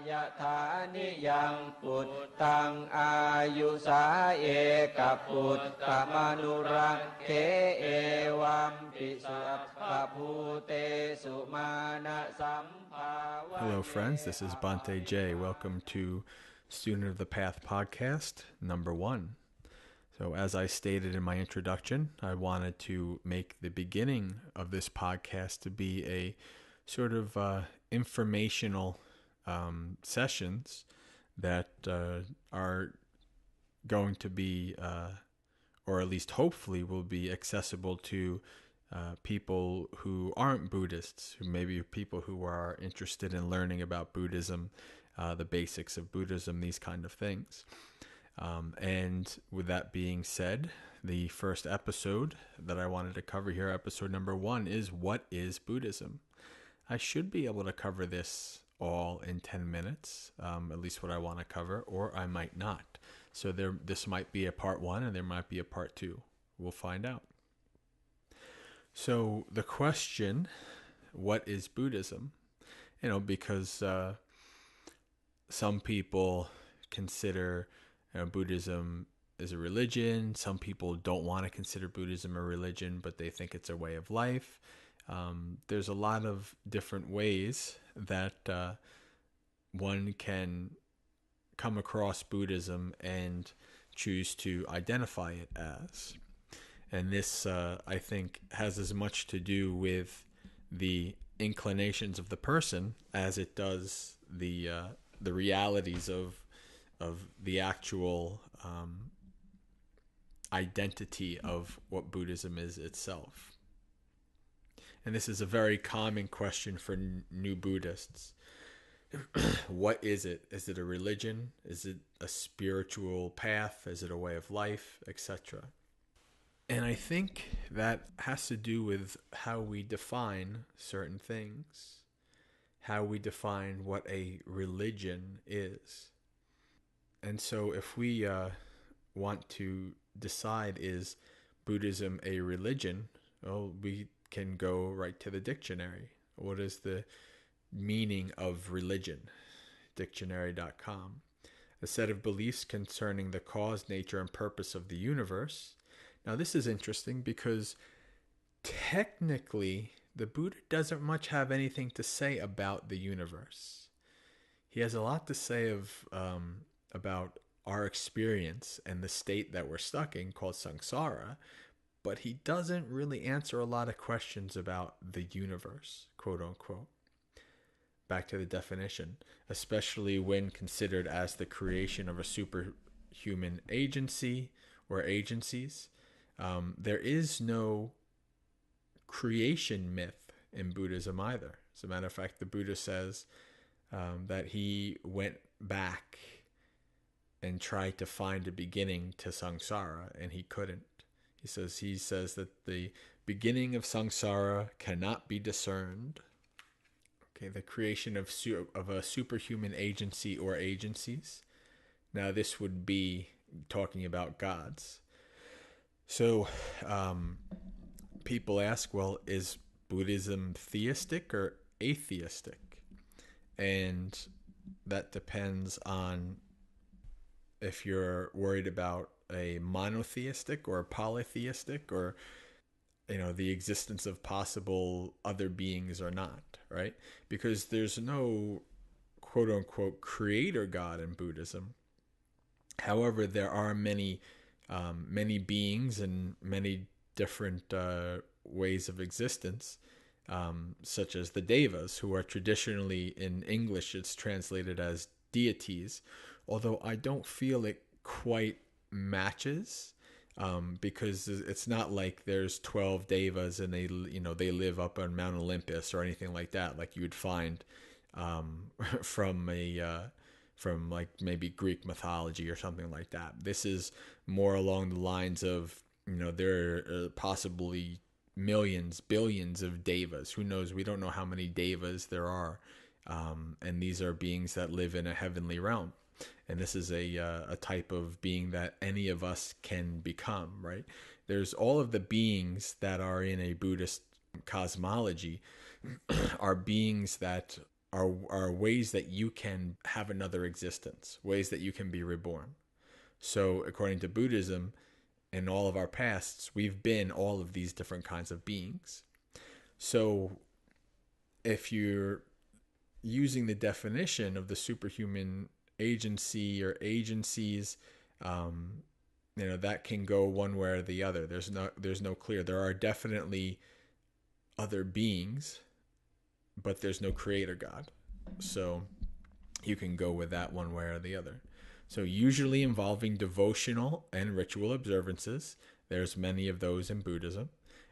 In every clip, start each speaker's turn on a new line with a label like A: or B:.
A: ยะถานิยังปุตตังอายุสาเอกปุตตมนุรังเขเอวัมปิสัพพภูเตสุมานะสัมภาวะ
B: Hello friends, this is Bante J. Welcome to Student of the Path podcast number 1. So as I stated in my introduction, I wanted to make the beginning of this podcast to be a sort of informational sessions that are going to be, or at least hopefully will be accessible to people who aren't Buddhists, who maybe people who are interested in learning about Buddhism, the basics of Buddhism, these kind of things. And with that being said, the first episode that I wanted to cover here, episode number 1, is what is Buddhism? I should be able to cover this all in 10 minutes, at least what I want to cover, or I might not. So this might be a part 1 and there might be a part 2. We'll find out. So the question, what is Buddhism? Because some people consider Buddhism is a religion. Some people don't want to consider Buddhism a religion, but they think it's a way of life. There's a lot of different ways that one can come across Buddhism and choose to identify it as. And this, I think, has as much to do with the inclinations of the person as it does the realities of the actual identity of what Buddhism is itself. And this is a very common question for new Buddhists. What is it? Is it a religion? Is it a spiritual path? Is it a way of life, etc.? And I think that has to do with how we define certain things, how we define what a religion is. And so if we want to decide, is Buddhism a religion? Well, we can go right to the dictionary. What is the meaning of religion? Dictionary.com. A set of beliefs concerning the cause, nature, and purpose of the universe. Now this is interesting because technically the Buddha doesn't much have anything to say about the universe. He has a lot to say about our experience and the state that we're stuck in, called samsara, but he doesn't really answer a lot of questions about the universe, quote unquote. Back to the definition, especially when considered as the creation of a superhuman agency or agencies. There is no creation myth in Buddhism either. As a matter of fact, the Buddha says that he went back and tried to find a beginning to samsara, and he couldn't. He says that the beginning of samsara cannot be discerned. Okay, the creation of a superhuman agency or agencies. Now this would be talking about gods. So people ask, well, is Buddhism theistic or atheistic? And that depends on if you're worried about a monotheistic or polytheistic, or the existence of possible other beings or not, right? Because there's no quote unquote creator God in Buddhism. However, there are many beings and many different ways of existence, such as the devas, who are traditionally, in English it's translated as deities, although I don't feel it quite matches, because it's not like there's 12 devas and they live up on Mount Olympus or anything like that, like you would find from like maybe Greek mythology or something like that. This is more along the lines of, there are possibly millions, billions of devas. Who knows? We don't know how many devas there are. And these are beings that live in a heavenly realm. And this is a type of being that any of us can become, right? There's all of the beings that are in a Buddhist cosmology are beings that are ways that you can have another existence, ways that you can be reborn. So according to Buddhism, in all of our pasts, we've been all of these different kinds of beings. So if you're using the definition of the superhuman agency or agencies, that can go one way or the other. There's no clear. There are definitely other beings, but there's no creator God. So you can go with that one way or the other. So usually involving devotional and ritual observances, there's many of those in Buddhism,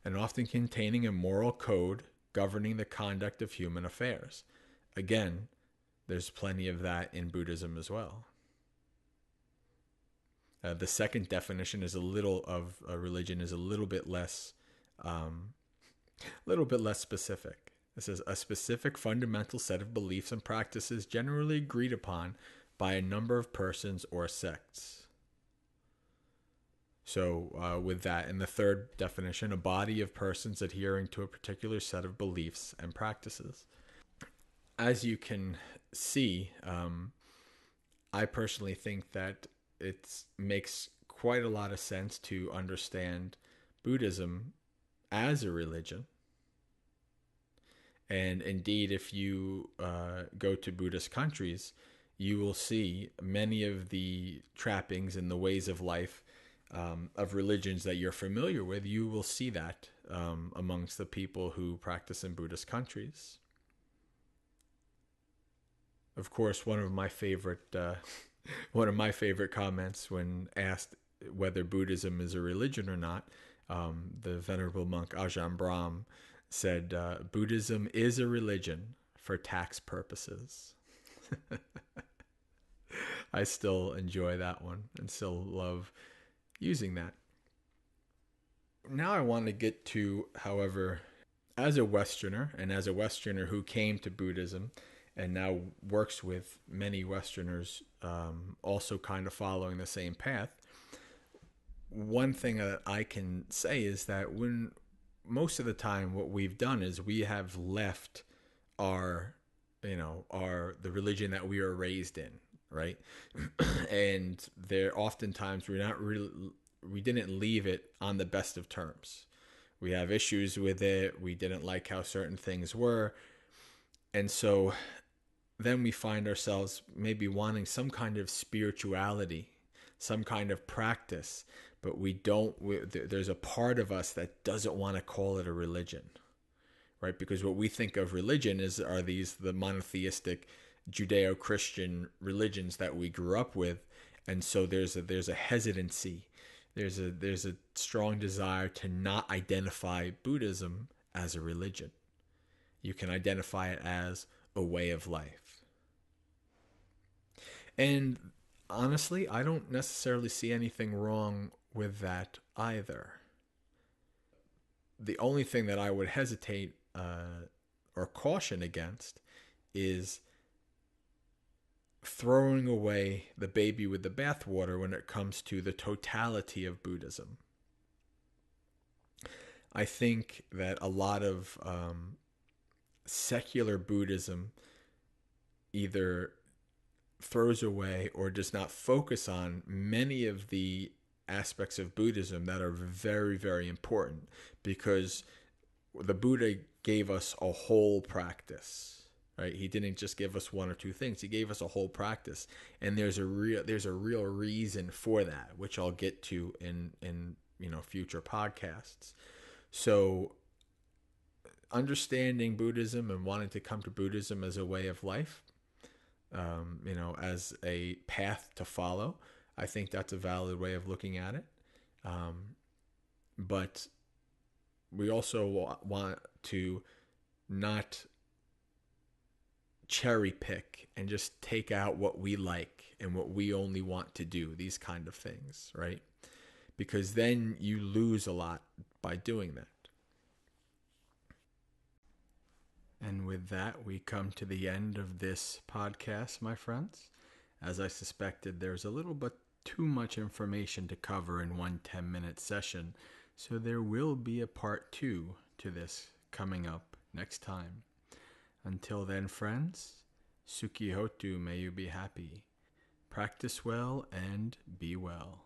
B: and often containing a moral code governing the conduct of human affairs. Again, there's plenty of that in Buddhism as well. The second definition is a religion is a little bit less specific. It says a specific fundamental set of beliefs and practices generally agreed upon by a number of persons or sects. So with that, in the third definition, a body of persons adhering to a particular set of beliefs and practices. As you can see, I personally think that it makes quite a lot of sense to understand Buddhism as a religion. And indeed, if you go to Buddhist countries, you will see many of the trappings and the ways of life of religions that you're familiar with. You will see that amongst the people who practice in Buddhist countries. Of course, one of my favorite comments when asked whether Buddhism is a religion or not, the venerable monk Ajahn Brahm said, Buddhism is a religion for tax purposes. I still enjoy that one and still love using that. Now I want to get to, however, as a Westerner, and as a Westerner who came to Buddhism and now works with many Westerners also kind of following the same path, one thing that I can say is that when most of the time what we've done is we have left the religion that we were raised in, right? And there oftentimes we didn't leave it on the best of terms. We have issues with it. We didn't like how certain things were. And so then we find ourselves maybe wanting some kind of spirituality, some kind of practice, but there's a part of us that doesn't want to call it a religion, right? Because what we think of religion are the monotheistic Judeo-Christian religions that we grew up with. And so there's a hesitancy. There's a strong desire to not identify Buddhism as a religion. You can identify it as a way of life. And honestly, I don't necessarily see anything wrong with that either. The only thing that I would hesitate or caution against is throwing away the baby with the bathwater when it comes to the totality of Buddhism. I think that a lot of secular Buddhism either throws away or does not focus on many of the aspects of Buddhism that are very, very important, because the Buddha gave us a whole practice, right? He didn't just give us one or two things. He gave us a whole practice, and there's a real reason for that, which I'll get to in future podcasts. So understanding Buddhism and wanting to come to Buddhism as a way of life, as a path to follow, I think that's a valid way of looking at it. But we also want to not cherry pick and just take out what we like and what we only want to do, these kind of things, right? Because then you lose a lot by doing that. And with that, we come to the end of this podcast, my friends. As I suspected, there's a little bit too much information to cover in one 10-minute session, so there will be a part 2 to this coming up next time. Until then, friends, Suki Hotu, may you be happy. Practice well and be well.